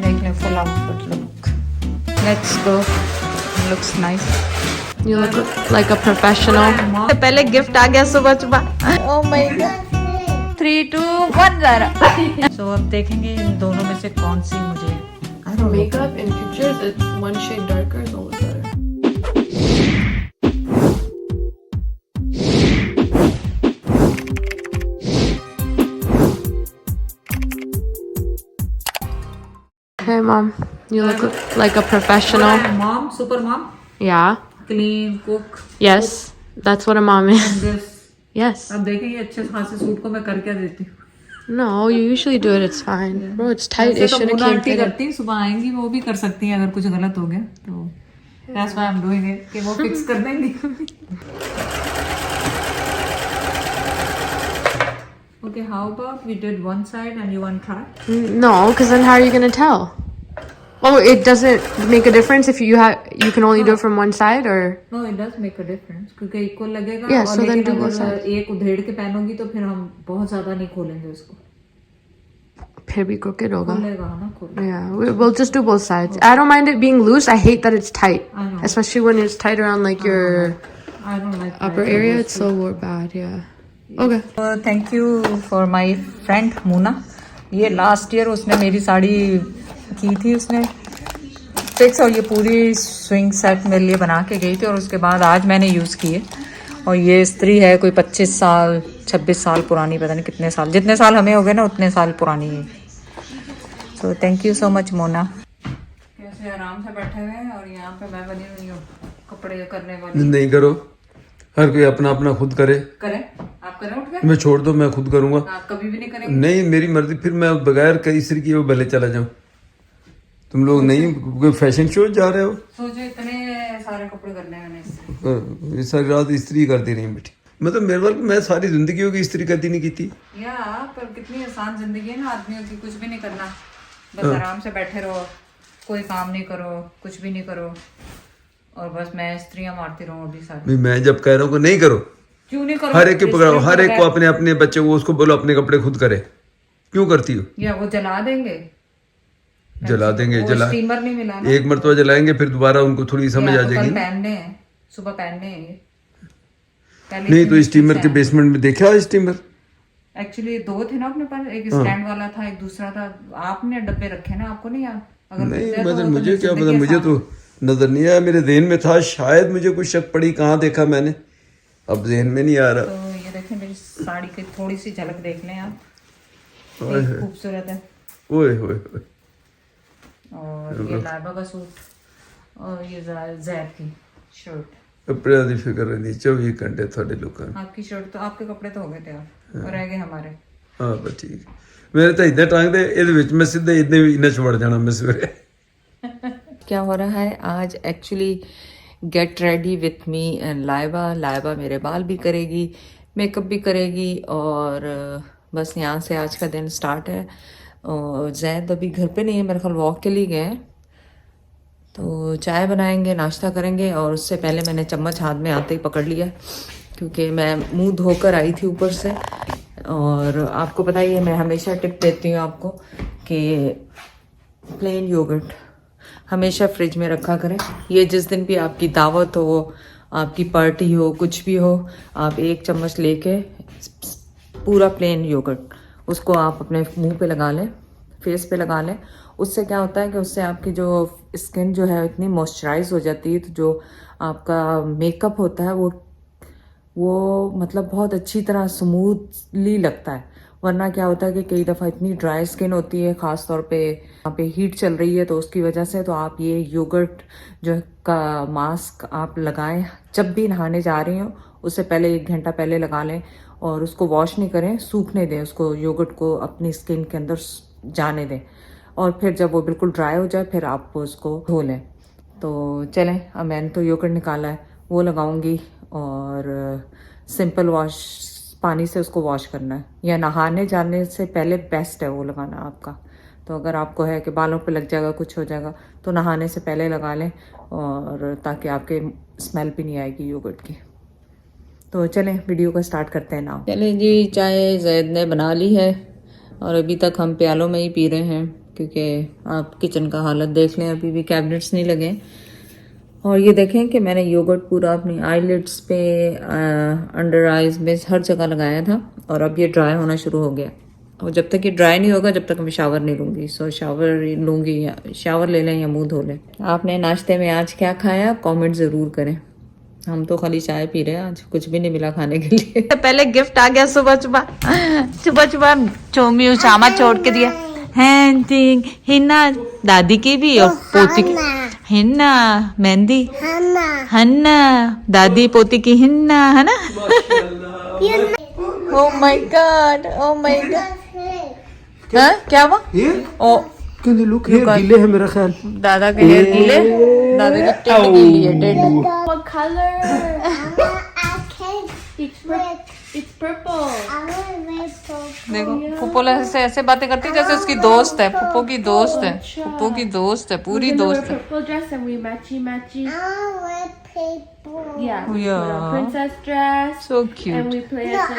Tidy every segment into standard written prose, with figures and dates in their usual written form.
देख लें full outfit look. Let's go, looks nice. You look like a professional. पहले gift आ गया सुबह सुबह। Oh my God. 3, 2, 1 ज़रा। So अब देखेंगे इन दोनों में से कौन सी मुझे। Makeup in pictures, it's one shade darker is always better. Hey mom, you look like a professional. Mom, super mom, Yeah. clean, cook. Yes, that's what a mom is. This. Yes. अब देखेंगे अच्छे खासे suit को मैं कर क्या देती हूँ। No, you usually do it. It's fine. Bro, it's tight. It ऐसे तो shouldn't Mona keep aunty fitting. करती हैं, सुबह आएंगी वो भी कर सकती हैं अगर कुछ गलत हो गया तो। That's why I'm doing it कि वो फिक्स कर देंगी। Okay, how about we did one side and you want try? No, because then how are you gonna tell? Oh, it doesn't make a difference if you can only do it from one side, or No, it does make a difference क्योंकि equal लगेगा। Yeah, और so then लेकिन do both अगर sides. एक उधेड़ के पहनोगी तो फिर हम बहुत ज्यादा नहीं खोलेंगे उसको। फिर भी crooked होगा. खुलेगा ना खोल। Yeah, we'll just do both sides. I don't mind it being loose. I hate that it's tight, I know. especially when it's tight around like your I don't like upper that. area. It's so bad. Yeah. Okay. Thank you for my friend Muna. ये last year उसने मेरी साड़ी की थी उसने fix, और ये पूरी swing set मेरे लिए बना के गई थी, और उसके बाद आज मैंने यूज़ की है। और ये इस्त्री है कोई 25 साल 26 साल पुरानी, पता नहीं कितने साल, जितने साल हमें हो गए ना उतने साल पुरानी है। So thank you so much Mona. कैसे आराम से बैठे हुए हैं और यहाँ पे मैं बनी हुई हूँ कपड़े करने वाली। नहीं करो, हर कोई अपना अपना खुद करे। करें आप करें उठ के, मैं छोड़ दो, मैं खुद करूंगा। आप कभी भी नहीं करेंगे। नहीं, मेरी मर्जी, फिर मैं बगैर कई सिर किए भले चला जाऊं। तुम लोग नहीं कोई फैशन शो जा रहे हो? सोचो इतने सारे कपड़े करने हैं मैंने इससे। ये सारी रात इस्त्री करती रही बेटी। मतलब मेरे वाल मैं सारी जिंदगी होगी इस्त्री करती नहीं की थी। या पर कितनी आसान जिंदगी है ना आदमियों की, कुछ भी नहीं करना, बस आराम से बैठे रहो, कोई काम नहीं करो, कुछ भी नहीं करो, और बस मैं इस्त्रियां मारती रहूं अभी सारी। मैं जब कह रहा हूँ नहीं करो, क्यों नहीं करो? हर एक के पकड़ाओ, हर एक को अपने अपने बच्चे को उसको बोलो अपने कपड़े खुद करे। क्यों करती हो? या वो जला देंगे, जला देंगे, जला स्टीमर नहीं मिला ना, एक मरतबा जलाएंगे फिर दोबारा उनको थोड़ी समझ आ जाएगी। पहनने हैं, सुबह पहनने हैं ये। नहीं तो स्टीमर के बेसमेंट में देखा स्टीमर? एक्चुअली 2 थे ना अपने पास, एक स्टैंड वाला था, एक दूसरा था। आपने डब्बे रखे ना, आपको नहीं याद? अगर नहीं मतलब मुझे क्या पता, मुझे तो नजर नहीं आया, मेरे ज़हन में था, शायद मुझे कुछ शक पड़ी, कहाँ देखा मैंने, अब ज़हन में नहीं आ रहा। तो ये देखें मेरी साड़ी की थोड़ी सी झलक देख लें आप, खूबसूरत है। ओए होए होए। और ये लाइबा का सूट, और ये जैद की शर्ट। कपड़े की फिक्र नहीं, 24 घंटे थोड़े लोग। आपकी शर्ट तो, आपके कपड़े तो हो गए थे आप, और रह गए हमारे। हाँ बस ठीक, मेरे तो इतने टांग दे ਇਹਦੇ ਵਿੱਚ मैं सीधे इतने इन्हें छोड़ जाना मैं सवेरे। क्या हो रहा है आज? Actually get ready with me and Laiba मेरे बाल भी करेगी, मेकअप भी करेगी, और बस यहाँ से आज का दिन स्टार्ट है। और जैद अभी घर पे नहीं है, मेरे ख्याल वॉक के लिए गए हैं। तो चाय बनाएंगे, नाश्ता करेंगे, और उससे पहले मैंने चम्मच हाथ में आते ही पकड़ लिया क्योंकि मैं मुंह धोकर आई थी ऊपर से। और आपको पता ही है मैं हमेशा टिप देती हूँ आपको कि प्लेन योगर्ट हमेशा फ्रिज में रखा करें। ये जिस दिन भी आपकी दावत हो, आपकी पार्टी हो, कुछ भी हो, आप 1 चम्मच लेके पूरा प्लेन योगर्ट उसको आप अपने मुंह पे लगा लें, फेस पे लगा लें। उससे क्या होता है कि उससे आपकी जो स्किन जो है इतनी मॉइस्चराइज हो जाती है, तो जो आपका मेकअप होता है वो मतलब बहुत अच्छी तरह स्मूथली लगता है। वरना क्या होता है कि कई दफ़ा इतनी ड्राई स्किन होती है, ख़ास तौर पे यहाँ पे हीट चल रही है तो उसकी वजह से। तो आप ये योगर्ट जो का मास्क आप लगाएं, जब भी नहाने जा रही हो उससे पहले 1 घंटा पहले लगा लें, और उसको वॉश नहीं करें, सूखने दें उसको, योगर्ट को अपनी स्किन के अंदर जाने दें, और फिर जब वो बिल्कुल ड्राई हो जाए फिर आप उसको धो लें। तो चलें, अब मैंने तो योगर्ट निकाला है, वो लगाऊंगी, और सिंपल वॉश पानी से उसको वॉश करना है, या नहाने जाने से पहले बेस्ट है वो लगाना आपका। तो अगर आपको है कि बालों पे लग जाएगा, कुछ हो जाएगा, तो नहाने से पहले लगा लें, और ताकि आपके स्मेल भी नहीं आएगी योगर्ट की। तो चलें वीडियो को स्टार्ट करते हैं ना। चलें जी, चाय जैद ने बना ली है और अभी तक हम प्यालों में ही पी रहे हैं। क्योंकि आप किचन का हालत देख लें, अभी भी कैबिनेट्स नहीं लगे। और ये देखें कि मैंने योगर्ट पूरा अपनी आईलिड्स पे, अंडर आइज में हर जगह लगाया था, और अब ये ड्राई होना शुरू हो गया। और जब तक ये ड्राई नहीं होगा जब तक मैं शावर नहीं लूँगी। सो शावर लूँगी, या शावर ले लें या मुंह धो लें। आपने नाश्ते में आज क्या खाया कमेंट ज़रूर करें। हम तो खाली चाय पी रहे हैं, आज कुछ भी नहीं मिला खाने के लिए। पहले गिफ्ट आ गया सुबह सुबह चोमी शामा छोड़ के दिया है। हिन्ना दादी की भी और पोती की हिन्ना, मेहंदी हन्ना, दादी पोती की हिन्ना, है ना। Oh my God, oh my God. हाँ क्या हुआ? ओ क्यों लुक हेयर गीले है मेरा ख्याल। दादा के हेयर गीले, दादा की टेड गीली है, Ted. What color? It's purple. देखो पुप्पो से ऐसे बातें करती है जैसे उसकी दोस्त है, पुप्पो की दोस्त है, पुप्पो की दोस्त है, पूरी दोस्त है। Purple dress and we matchy. Yeah. Oh, yeah. Put a princess dress. So And cute. we play as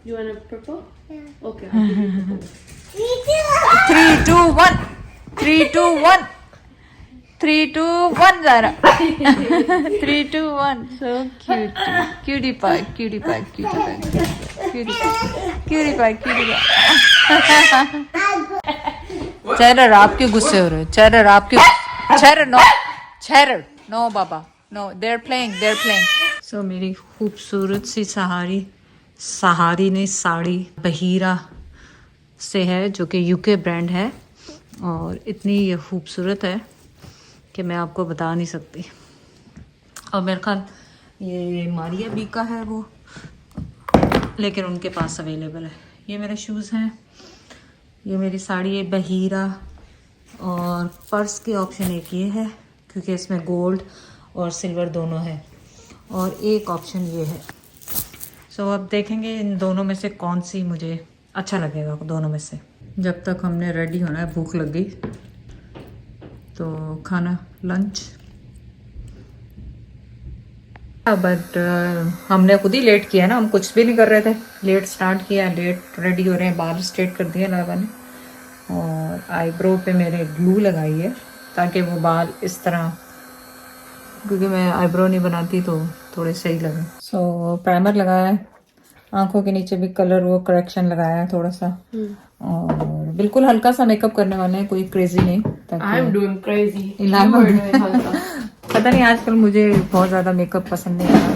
You want a purple? Yeah. Okay. I'll give you purple. 3, 2, 1 3, 2, 1 3, 2, 1 Zara 3, 2, 1 so cute, cutie pie, cutie pie, cutie pie, cutie pie, cutie pie, cutie pie। चेरर आप क्यों गुस्से हो रहे हो? चेरर आप क्यों? चेरर no बाबा no, they're playing so मेरी खूबसूरत सी सहारी ने साड़ी बहीरा से है, जो कि यूके ब्रांड है, और इतनी ये खूबसूरत है कि मैं आपको बता नहीं सकती। और मेरे ख्याल ये मारिया बी का है वो, लेकिन उनके पास अवेलेबल है। ये मेरे शूज़ हैं, ये मेरी साड़ी है बहीरा, और पर्स के ऑप्शन एक ये है क्योंकि इसमें गोल्ड और सिल्वर दोनों है, और एक ऑप्शन ये है। सो अब देखेंगे इन दोनों में से कौन सी मुझे अच्छा लगेगा, दोनों में से। जब तक हमने रेडी होना है, भूख लग गई तो खाना लंच। बट हमने खुद ही लेट किया ना, हम कुछ भी नहीं कर रहे थे, लेट स्टार्ट किया, लेट रेडी हो रहे हैं। बाल स्ट्रेट कर दिया लाइबा ने, और आईब्रो पे मेरे ग्लू लगाई है ताकि वो बाल इस तरह, क्योंकि मैं आईब्रो नहीं बनाती तो थोड़े सही लगे। सो प्राइमर लगाया है, आंखों के नीचे भी कलर वो करेक्शन लगाया है थोड़ा सा, और बिल्कुल हल्का सा मेकअप करने वाले हैं, कोई क्रेजी नहीं। I'm doing crazy. You are doing पता नहीं आजकल मुझे बहुत ज्यादा मेकअप पसंद नहीं आता,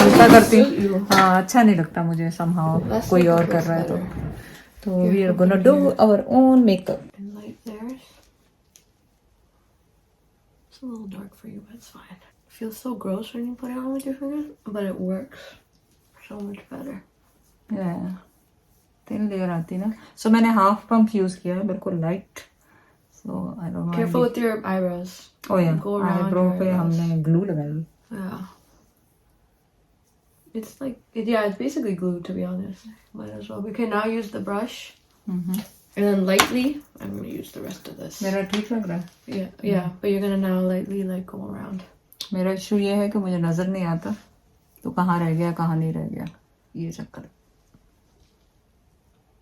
हल्का करती हूँ। हाँ अच्छा नहीं लगता मुझे somehow कोई और कर रहा है तो we are gonna do our own makeup. And light there. It's a little dark for you, but it's fine. It feels so gross when you put it on with your fingers, but it works so much better. Yeah. 3 layer आती ना। So मैंने half pump use किया है, बिल्कुल light. So I don't know. Careful with your eyebrows. Oh yeah. Go around eyebrow your पे eyebrows. हमने glue लगाई। Yeah. It's like, it's basically glue, to be honest. Might as well. We can now use the brush. And then lightly, I'm going to use the rest of this. मेरा ठीक लग रहा है। Yeah. But you're going to now lightly like go around. मेरा issue ये है कि मुझे नजर नहीं आता तो कहाँ रह गया कहाँ नहीं रह गया, ये चक्कर।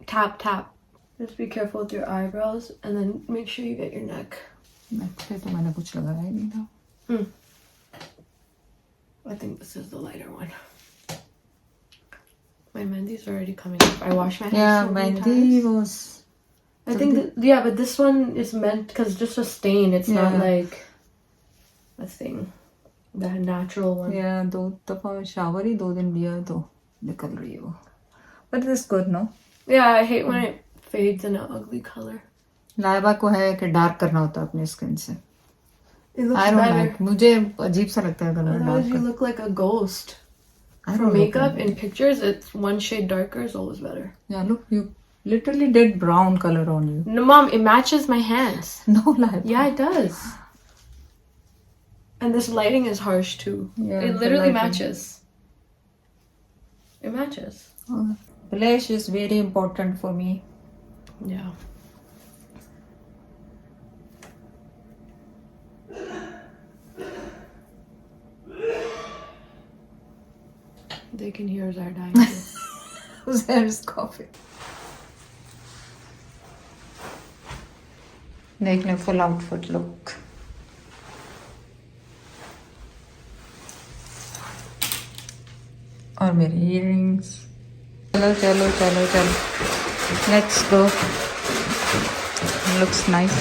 Tap. Just be careful with your eyebrows and then make sure you get your neck. नेक पे तो मैंने कुछ लगाया ही नहीं था। I think this is the lighter one. My mehendi's already coming up. I wash my hands Yeah, so many mehndi times. was I think but this one is meant because just a stain. It's not Yeah. like a thing. The natural one. yeah 2 दफा shower ही 2 दिन लिया तो निकल रही है वो, but it is good no। Yeah, I hate when it fades in an ugly color. Laiba को है कि डार्क करना होता है अपने स्किन से। It looks I don't better. like, मुझे अजीब सा लगता है colour Otherwise, you dark. look like a ghost. I For don't look makeup like in pictures, it's one shade darker is always better. yeah look you literally did brown color on you। No, Mom, it matches my hands. No Laiba. Yeah, it does. And this lighting is harsh too. Yeah, It the literally lighting. matches. It matches. Blush is very important for me। Yeah. They can hear us are dying. There's coffee। देख लें full outfit look. और मेरे earrings. चलो चलो चलो चलो, let's go, looks nice.